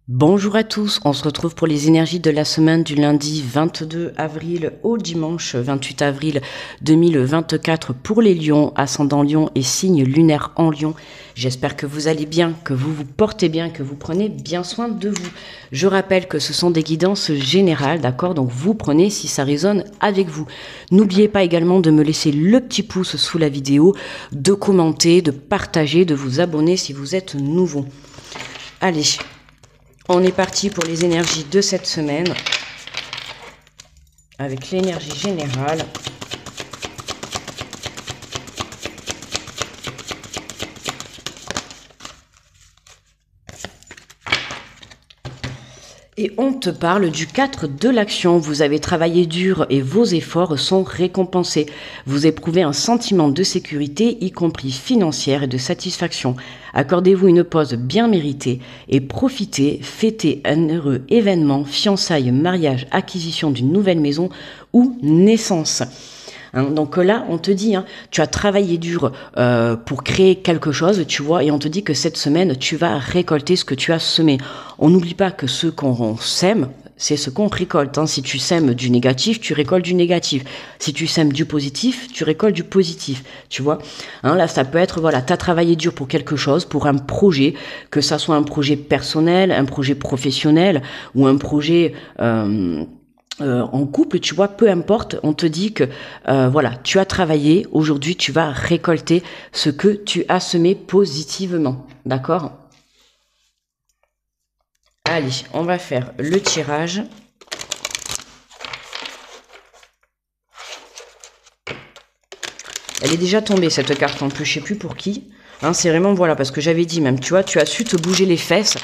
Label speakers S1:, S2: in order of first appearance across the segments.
S1: Bonjour à tous, on se retrouve pour les énergies de la semaine du lundi 22 avril au dimanche 28 avril 2024 pour les lions, ascendant lion et signe lunaire en lion. J'espère que vous allez bien, que vous vous portez bien, que vous prenez bien soin de vous. Je rappelle que ce sont des guidances générales, d'accord? Donc vous prenez si ça résonne avec vous. N'oubliez pas également de me laisser le petit pouce sous la vidéo, de commenter, de partager, de vous abonner si vous êtes nouveau. Allez. On est parti pour les énergies de cette semaine avec l'énergie générale. Et on te parle du 4 de l'action. Vous avez travaillé dur et vos efforts sont récompensés. Vous éprouvez un sentiment de sécurité, y compris financière et de satisfaction. Accordez-vous une pause bien méritée et profitez, fêtez un heureux événement, fiançailles, mariage, acquisition d'une nouvelle maison ou naissance. Donc là, on te dit, tu as travaillé dur pour créer quelque chose, tu vois, et on te dit que cette semaine, tu vas récolter ce que tu as semé. On n'oublie pas que ce qu'on sème, c'est ce qu'on récolte. Si tu sèmes du négatif, tu récoltes du négatif. Si tu sèmes du positif, tu récoltes du positif, tu vois. Là, ça peut être, voilà, tu as travaillé dur pour quelque chose, pour un projet, que ça soit un projet personnel, un projet professionnel ou un projet... en couple, tu vois, peu importe, on te dit que voilà, tu as travaillé, aujourd'hui tu vas récolter ce que tu as semé positivement, d'accord? Allez, on va faire le tirage. Elle est déjà tombée cette carte en plus, je sais plus pour qui. C'est vraiment, voilà, parce que j'avais dit même, tu vois, tu as su te bouger les fesses,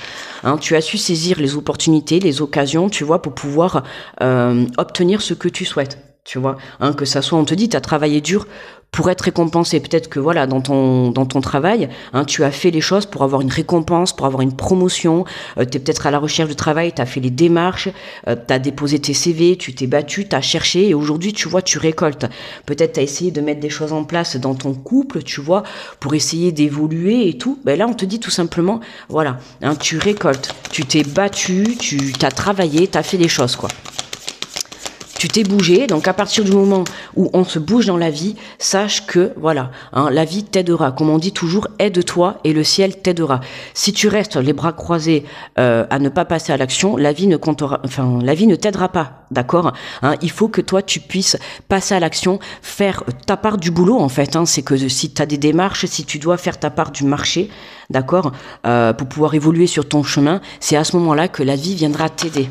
S1: tu as su saisir les opportunités, les occasions, tu vois, pour pouvoir obtenir ce que tu souhaites, tu vois. Que ça soit, on te dit, tu as travaillé dur pour être récompensé. Peut-être que, voilà, dans ton travail, tu as fait les choses pour avoir une récompense, pour avoir une promotion, tu es peut-être à la recherche de travail, tu as fait les démarches, tu as déposé tes CV, tu t'es battu, tu as cherché, et aujourd'hui, tu vois, tu récoltes. Peut-être tu as essayé de mettre des choses en place dans ton couple, tu vois, pour essayer d'évoluer et tout. Ben là, on te dit tout simplement, voilà, tu récoltes, tu t'es battu, tu t'as travaillé, tu as fait des choses, quoi. Tu t'es bougé, donc à partir du moment où on se bouge dans la vie, sache que, voilà, la vie t'aidera. Comme on dit toujours, aide-toi et le ciel t'aidera. Si tu restes les bras croisés à ne pas passer à l'action, la vie ne t'aidera pas, d'accord? Il faut que toi, tu puisses passer à l'action, faire ta part du boulot, en fait. C'est que si tu as des démarches, si tu dois faire ta part du marché, d'accord, pour pouvoir évoluer sur ton chemin, c'est à ce moment-là que la vie viendra t'aider.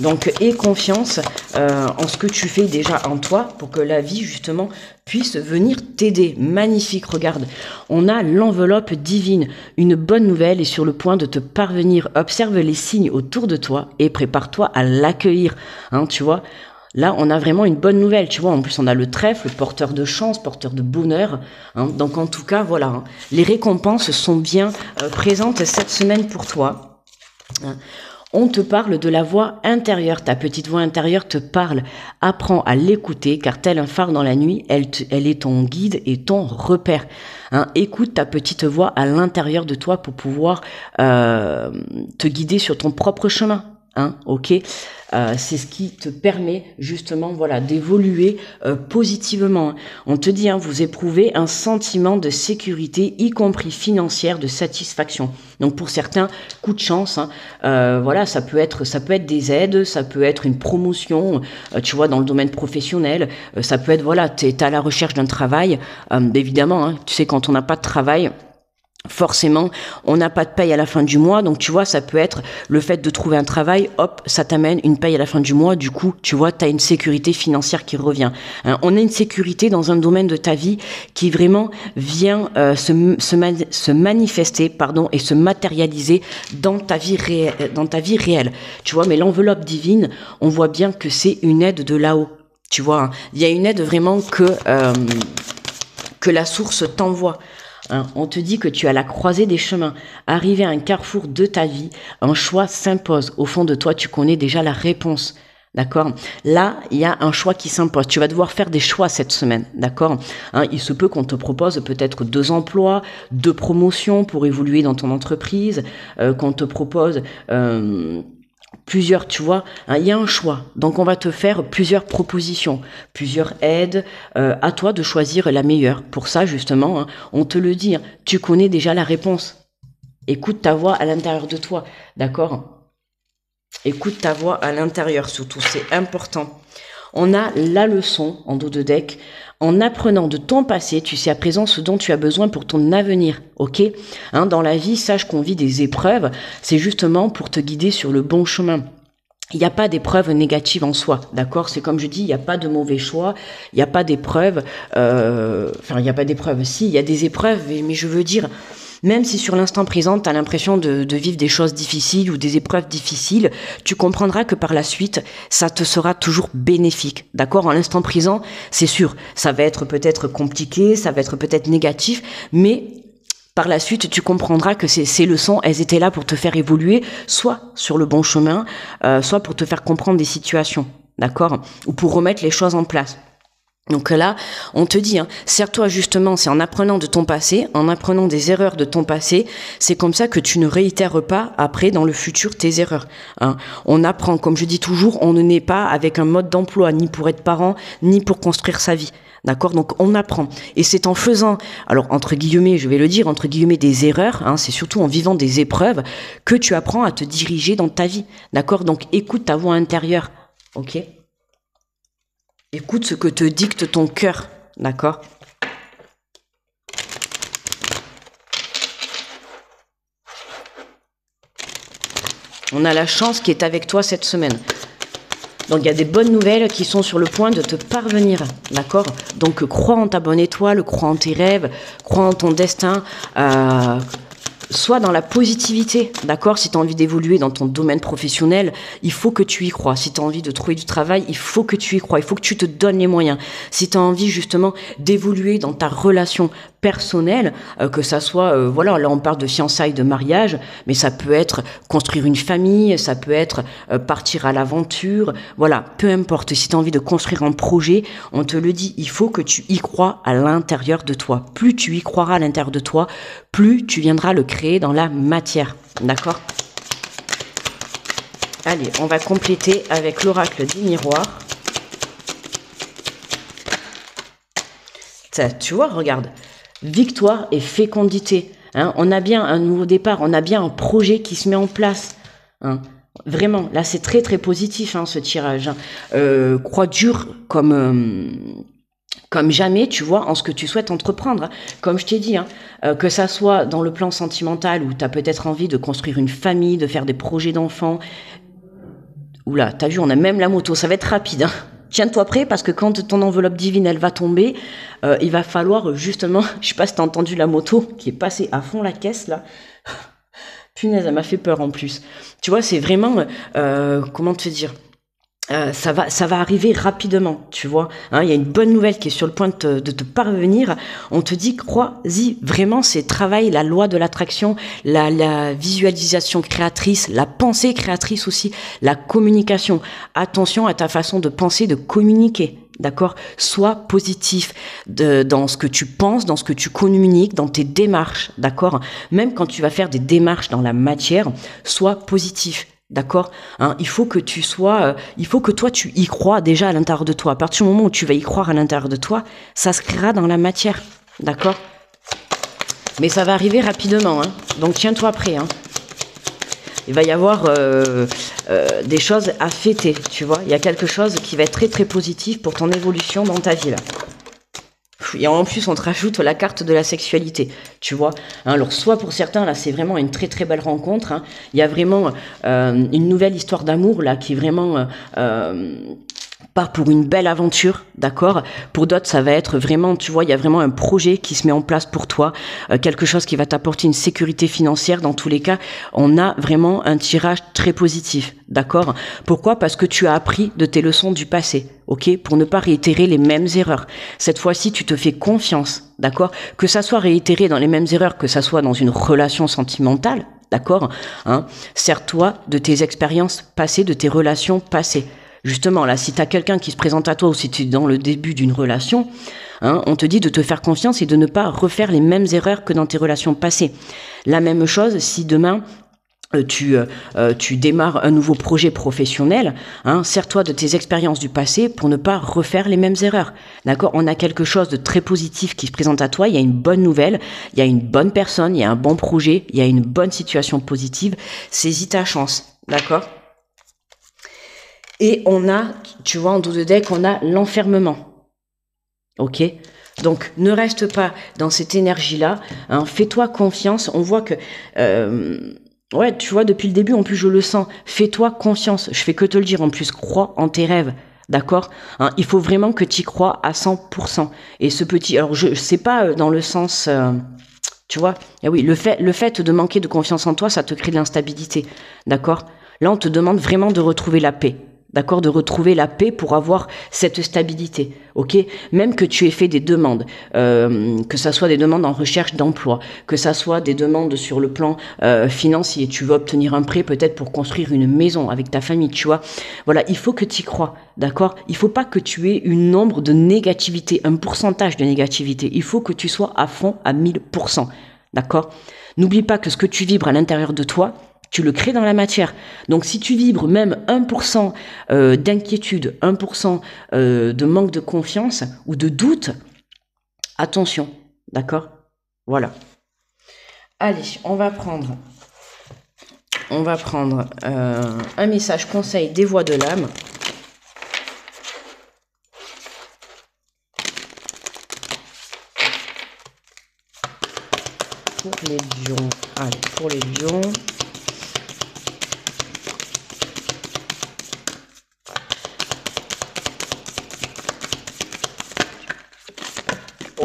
S1: Donc, aie confiance en ce que tu fais déjà en toi pour que la vie, justement, puisse venir t'aider. Magnifique, regarde. On a l'enveloppe divine. Une bonne nouvelle est sur le point de te parvenir. Observe les signes autour de toi et prépare-toi à l'accueillir. Tu vois, là, on a vraiment une bonne nouvelle. Tu vois, en plus, on a le trèfle, porteur de chance, porteur de bonheur. Donc, en tout cas, voilà. Les récompenses sont bien présentes cette semaine pour toi. On te parle de la voix intérieure, ta petite voix intérieure te parle. Apprends à l'écouter car tel un phare dans la nuit, elle est ton guide et ton repère. Écoute ta petite voix à l'intérieur de toi pour pouvoir te guider sur ton propre chemin. Ok, c'est ce qui te permet justement, voilà, d'évoluer positivement. On te dit, vous éprouvez un sentiment de sécurité, y compris financière, de satisfaction. Donc pour certains, coup de chance, voilà, ça peut être des aides, ça peut être une promotion, tu vois, dans le domaine professionnel, ça peut être, voilà, t'es à la recherche d'un travail, évidemment, tu sais, quand on n'a pas de travail, forcément, on n'a pas de paye à la fin du mois, donc tu vois, ça peut être le fait de trouver un travail, hop, ça t'amène une paye à la fin du mois, du coup, tu vois, tu as une sécurité financière qui revient. On a une sécurité dans un domaine de ta vie qui vraiment vient se manifester, et se matérialiser dans ta vie réelle. Tu vois, mais l'enveloppe divine, on voit bien que c'est une aide de là-haut. Tu vois, il y a une aide vraiment que la source t'envoie. On te dit que tu es à la croisée des chemins, arrivé à un carrefour de ta vie, un choix s'impose. Au fond de toi, tu connais déjà la réponse. D'accord? Là, il y a un choix qui s'impose. Tu vas devoir faire des choix cette semaine. D'accord? Hein, il se peut qu'on te propose peut-être 2 emplois, 2 promotions pour évoluer dans ton entreprise, qu'on te propose plusieurs, tu vois, hein, il y a un choix. Donc, on va te faire plusieurs propositions, plusieurs aides. À toi de choisir la meilleure. Pour ça, justement, hein, on te le dit. Hein, tu connais déjà la réponse. Écoute ta voix à l'intérieur de toi. D'accord? Écoute ta voix à l'intérieur surtout, c'est important. On a la leçon en dos de deck. En apprenant de ton passé, tu sais à présent ce dont tu as besoin pour ton avenir, ok? Hein, dans la vie, sache qu'on vit des épreuves, c'est justement pour te guider sur le bon chemin. Il n'y a pas d'épreuve négative en soi, d'accord? C'est comme je dis, il n'y a pas de mauvais choix, il n'y a pas d'épreuve, il n'y a pas d'épreuve, si, il y a des épreuves, mais je veux dire, même si sur l'instant présent, tu as l'impression de vivre des choses difficiles ou des épreuves difficiles, tu comprendras que par la suite, ça te sera toujours bénéfique, d'accord? En l'instant présent, c'est sûr, ça va être peut-être compliqué, ça va être peut-être négatif, mais par la suite, tu comprendras que ces leçons, elles étaient là pour te faire évoluer, soit sur le bon chemin, soit pour te faire comprendre des situations, d'accord? Ou pour remettre les choses en place. Donc là, on te dit, hein, sers-toi justement, c'est en apprenant de ton passé, en apprenant des erreurs de ton passé, c'est comme ça que tu ne réitères pas après dans le futur tes erreurs. Hein. On apprend, comme je dis toujours, on ne naît pas avec un mode d'emploi, ni pour être parent, ni pour construire sa vie. D'accord? Donc on apprend. Et c'est en faisant, alors entre guillemets, je vais le dire, entre guillemets des erreurs, hein, c'est surtout en vivant des épreuves que tu apprends à te diriger dans ta vie. D'accord? Donc écoute ta voix intérieure. Ok? Écoute ce que te dicte ton cœur, d'accord? On a la chance qui est avec toi cette semaine. Donc il y a des bonnes nouvelles qui sont sur le point de te parvenir, d'accord? Donc crois en ta bonne étoile, crois en tes rêves, crois en ton destin, sois dans la positivité, d'accord? Si tu as envie d'évoluer dans ton domaine professionnel, il faut que tu y crois. Si tu as envie de trouver du travail, il faut que tu y crois. Il faut que tu te donnes les moyens. Si tu as envie justement d'évoluer dans ta relation personnelle, que ça soit, voilà, là on parle de fiançailles, de mariage, mais ça peut être construire une famille, ça peut être partir à l'aventure, voilà, peu importe. Si tu as envie de construire un projet, on te le dit, il faut que tu y crois à l'intérieur de toi. Plus tu y croiras à l'intérieur de toi, plus tu viendras le créer dans la matière, d'accord? Allez, on va compléter avec l'oracle du miroir. Ça, tu vois, regarde, victoire et fécondité. Hein, on a bien un nouveau départ, on a bien un projet qui se met en place. Hein. Vraiment, là c'est très très positif hein, ce tirage. Hein. Crois dur comme jamais, tu vois, en ce que tu souhaites entreprendre. Comme je t'ai dit, hein, que ça soit dans le plan sentimental où tu as peut-être envie de construire une famille, de faire des projets d'enfants. Oula, t'as vu, on a même la moto, ça va être rapide. Hein. Tiens-toi prêt parce que quand ton enveloppe divine, elle va tomber, il va falloir justement, je sais pas si t'as entendu la moto qui est passée à fond la caisse là. Punaise, elle m'a fait peur en plus. Tu vois, c'est vraiment, comment te dire ça va arriver rapidement, tu vois. Hein, il y a une bonne nouvelle qui est sur le point de te parvenir. On te dit, crois-y, vraiment, c'est travail, la loi de l'attraction, la visualisation créatrice, la pensée créatrice aussi, la communication. Attention à ta façon de penser, de communiquer. D'accord? Sois positif dans ce que tu penses, dans ce que tu communiques, dans tes démarches. D'accord? Même quand tu vas faire des démarches dans la matière, sois positif. D'accord, hein, il faut que tu sois, il faut que toi tu y crois déjà à l'intérieur de toi. À partir du moment où tu vas y croire à l'intérieur de toi, ça se créera dans la matière, d'accord. Mais ça va arriver rapidement, hein, donc tiens-toi prêt. Hein. Il va y avoir des choses à fêter, tu vois. Il y a quelque chose qui va être très très positif pour ton évolution dans ta vie là. Et en plus, on te rajoute la carte de la sexualité, tu vois. Alors, soit pour certains, là, c'est vraiment une très très belle rencontre. Hein. Il y a vraiment une nouvelle histoire d'amour, là, qui est vraiment part pour une belle aventure, d'accord. Pour d'autres, ça va être vraiment, tu vois, il y a vraiment un projet qui se met en place pour toi, quelque chose qui va t'apporter une sécurité financière. Dans tous les cas, on a vraiment un tirage très positif, d'accord. Pourquoi? Parce que tu as appris de tes leçons du passé, ok, pour ne pas réitérer les mêmes erreurs. Cette fois-ci, tu te fais confiance, d'accord. Que ça soit réitéré dans les mêmes erreurs, que ça soit dans une relation sentimentale, d'accord, hein, sers-toi de tes expériences passées, de tes relations passées. Justement, là, si tu as quelqu'un qui se présente à toi ou si tu es dans le début d'une relation, hein, on te dit de te faire confiance et de ne pas refaire les mêmes erreurs que dans tes relations passées. La même chose si demain tu démarres un nouveau projet professionnel, hein, sers-toi de tes expériences du passé pour ne pas refaire les mêmes erreurs. D'accord? On a quelque chose de très positif qui se présente à toi, il y a une bonne nouvelle, il y a une bonne personne, il y a un bon projet, il y a une bonne situation positive, saisis ta chance. D'accord? Et on a, tu vois, en dos de deck, on a l'enfermement. Ok? Donc, ne reste pas dans cette énergie-là, hein, fais-toi confiance, on voit que... ouais, tu vois, depuis le début, en plus, je le sens. Fais-toi confiance. Je fais que te le dire. En plus, crois en tes rêves. D'accord, hein, il faut vraiment que tu y crois à 100%. Et ce petit... Alors, je sais pas dans le sens... tu vois, eh oui, le fait de manquer de confiance en toi, ça te crée de l'instabilité. D'accord? Là, on te demande vraiment de retrouver la paix. D'accord, de retrouver la paix pour avoir cette stabilité, ok? Même que tu aies fait des demandes, que ça soit des demandes en recherche d'emploi, que ça soit des demandes sur le plan financier, tu veux obtenir un prêt peut-être pour construire une maison avec ta famille, tu vois? Voilà, il faut que tu y crois, d'accord? Il faut pas que tu aies une nombre de négativité, un pourcentage de négativité. Il faut que tu sois à fond à 1000%, d'accord? N'oublie pas que ce que tu vibres à l'intérieur de toi, tu le crées dans la matière. Donc si tu vibres même 1% d'inquiétude, 1% de manque de confiance ou de doute, attention, d'accord? Voilà. Allez, on va prendre un message conseil des voix de l'âme. Pour les lions. Allez, pour les lions.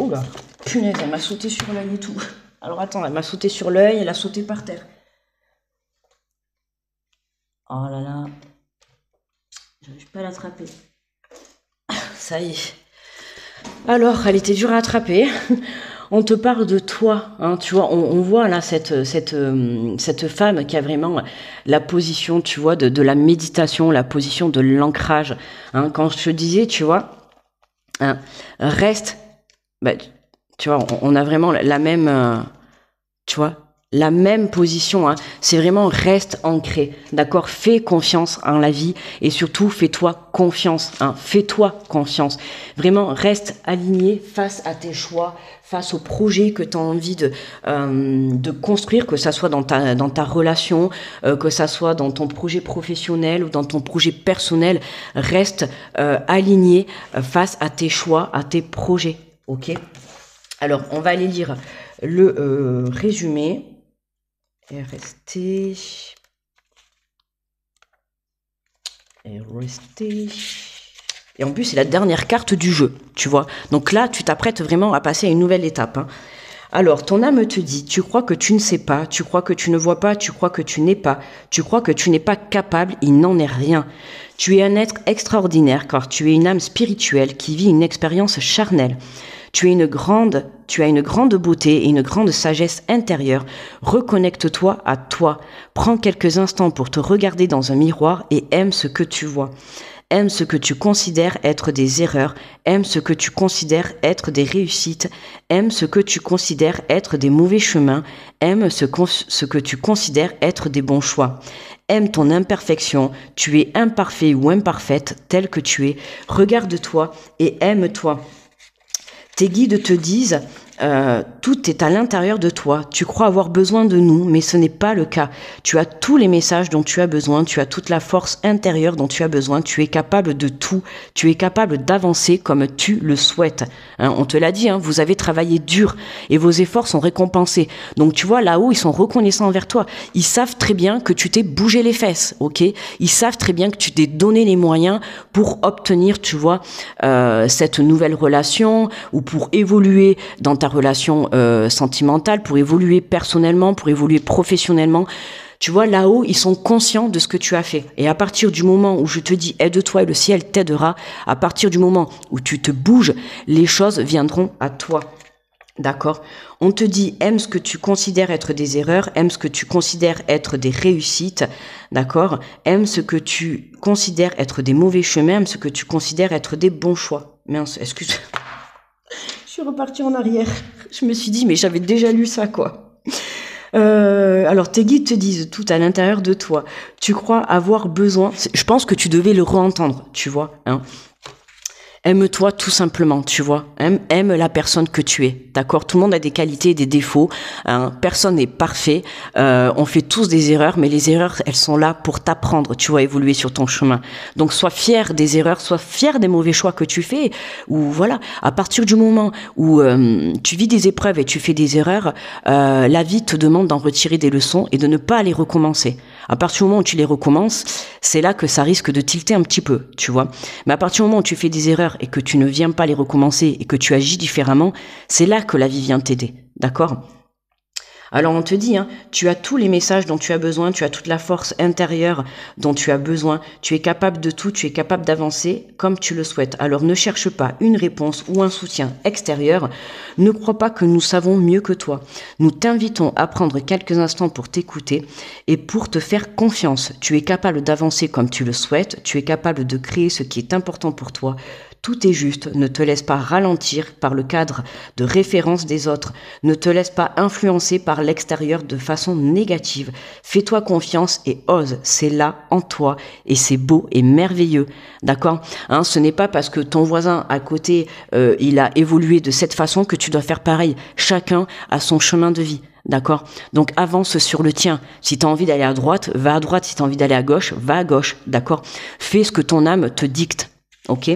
S1: Oh là, punaise, elle m'a sauté sur l'œil et tout. Alors attends, elle m'a sauté sur l'œil, elle a sauté par terre. Oh là là, j'arrive pas à l'attraper. Ça y est. Alors, elle était dure à attraper. On te parle de toi, hein, tu vois, on voit là cette femme qui a vraiment la position, tu vois, de la méditation, la position de l'ancrage. Hein, quand je te disais, tu vois, hein, reste... Bah, tu vois, on a vraiment la même, tu vois, la même position. Hein. C'est vraiment reste ancré, d'accord? Fais confiance en la vie et surtout fais-toi confiance. Hein. Fais-toi confiance. Vraiment reste aligné face à tes choix, face au projet que tu as envie de construire, que ça soit dans ta relation, que ça soit dans ton projet professionnel ou dans ton projet personnel. Reste aligné face à tes choix, à tes projets. Ok. Alors, on va aller lire le résumé. RST. Et en plus, c'est la dernière carte du jeu, tu vois. Donc là, tu t'apprêtes vraiment à passer à une nouvelle étape. Hein. Alors, ton âme te dit, tu crois que tu ne sais pas, tu crois que tu ne vois pas, tu crois que tu n'es pas, tu crois que tu n'es pas capable, il n'en est rien. Tu es un être extraordinaire car tu es une âme spirituelle qui vit une expérience charnelle. Tu as une grande beauté et une grande sagesse intérieure. Reconnecte-toi à toi. Prends quelques instants pour te regarder dans un miroir et aime ce que tu vois. Aime ce que tu considères être des erreurs. Aime ce que tu considères être des réussites. Aime ce que tu considères être des mauvais chemins. Aime ce que tu considères être des bons choix. Aime ton imperfection. Tu es imparfait ou imparfaite tel que tu es. Regarde-toi et aime-toi. Tes guides te disent tout est à l'intérieur de toi. Tu crois avoir besoin de nous, mais ce n'est pas le cas. Tu as tous les messages dont tu as besoin. Tu as toute la force intérieure dont tu as besoin. Tu es capable de tout. Tu es capable d'avancer comme tu le souhaites. Hein, on te l'a dit, hein, vous avez travaillé dur et vos efforts sont récompensés. Donc tu vois, là-haut, ils sont reconnaissants envers toi. Ils savent très bien que tu t'es bougé les fesses, ok? Ils savent très bien que tu t'es donné les moyens pour obtenir, tu vois, cette nouvelle relation ou pour évoluer dans ta relation sentimentale, pour évoluer personnellement, pour évoluer professionnellement. Tu vois, là-haut, ils sont conscients de ce que tu as fait. Et à partir du moment où je te dis aide-toi et le ciel t'aidera, à partir du moment où tu te bouges, les choses viendront à toi. D'accord? On te dit, aime ce que tu considères être des erreurs, aime ce que tu considères être des réussites, d'accord? Aime ce que tu considères être des mauvais chemins, aime ce que tu considères être des bons choix. Mince, excuse. Je suis repartie en arrière. Je me suis dit, mais j'avais déjà lu ça, quoi. Alors, tes guides te disent tout à l'intérieur de toi. Tu crois avoir besoin... Je pense que tu devais le re-entendre, tu vois, hein. Aime-toi tout simplement, tu vois. Aime la personne que tu es, d'accord? Tout le monde a des qualités et des défauts. Hein. Personne n'est parfait. On fait tous des erreurs, mais les erreurs, elles sont là pour t'apprendre, tu vois, évoluer sur ton chemin. Donc, sois fier des erreurs, sois fier des mauvais choix que tu fais. Ou voilà, à partir du moment où tu vis des épreuves et tu fais des erreurs, la vie te demande d'en retirer des leçons et de ne pas les recommencer. À partir du moment où tu les recommences, c'est là que ça risque de tilter un petit peu, tu vois. Mais à partir du moment où tu fais des erreurs et que tu ne viens pas les recommencer et que tu agis différemment, c'est là que la vie vient t'aider, d'accord? Alors on te dit, hein, tu as tous les messages dont tu as besoin, tu as toute la force intérieure dont tu as besoin, tu es capable de tout, tu es capable d'avancer comme tu le souhaites. Alors ne cherche pas une réponse ou un soutien extérieur, ne crois pas que nous savons mieux que toi. Nous t'invitons à prendre quelques instants pour t'écouter et pour te faire confiance. Tu es capable d'avancer comme tu le souhaites, tu es capable de créer ce qui est important pour toi. Tout est juste, ne te laisse pas ralentir par le cadre de référence des autres, ne te laisse pas influencer par l'extérieur de façon négative. Fais-toi confiance et ose, c'est là en toi et c'est beau et merveilleux, d'accord? Hein, ce n'est pas parce que ton voisin à côté, il a évolué de cette façon que tu dois faire pareil. Chacun a son chemin de vie. D'accord? Donc avance sur le tien. Si tu as envie d'aller à droite, va à droite. Si tu as envie d'aller à gauche, va à gauche. D'accord? Fais ce que ton âme te dicte. Ok?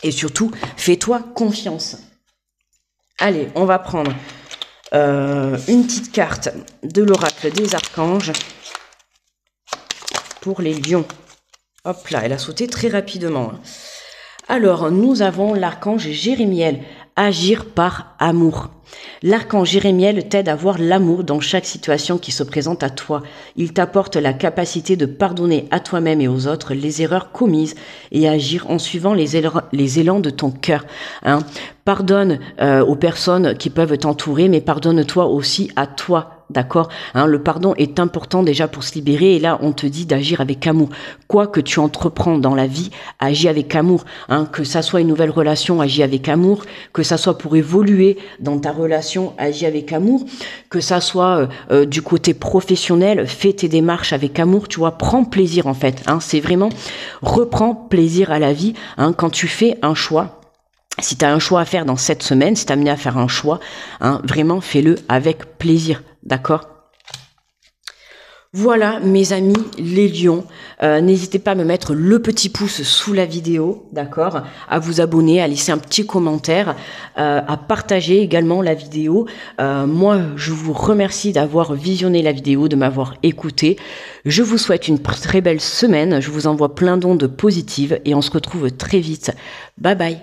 S1: Et surtout, fais-toi confiance. Allez, on va prendre une petite carte de l'oracle des archanges pour les lions. Hop là, elle a sauté très rapidement. Alors, nous avons l'archange Jérémiel, agir par amour. L'archange Jérémiel t'aide à voir l'amour dans chaque situation qui se présente à toi. Il t'apporte la capacité de pardonner à toi-même et aux autres les erreurs commises et agir en suivant les élans de ton cœur. Hein. Pardonne aux personnes qui peuvent t'entourer, mais pardonne-toi aussi à toi. D'accord, hein, le pardon est important déjà pour se libérer et là on te dit d'agir avec amour. Quoi que tu entreprends dans la vie, agis avec amour. Hein, que ça soit une nouvelle relation, agis avec amour. Que ça soit pour évoluer dans ta relation, agis avec amour. Que ça soit du côté professionnel, fais tes démarches avec amour. Tu vois, prends plaisir en fait. Hein, c'est vraiment reprends plaisir à la vie. Hein, quand tu fais un choix. Si tu as un choix à faire dans cette semaine, si tu es amené à faire un choix, hein, vraiment fais-le avec plaisir, d'accord? Voilà mes amis les lions, n'hésitez pas à me mettre le petit pouce sous la vidéo, d'accord, à vous abonner, à laisser un petit commentaire, à partager également la vidéo. Moi je vous remercie d'avoir visionné la vidéo, de m'avoir écouté. Je vous souhaite une très belle semaine, je vous envoie plein d'ondes positives et on se retrouve très vite. Bye bye.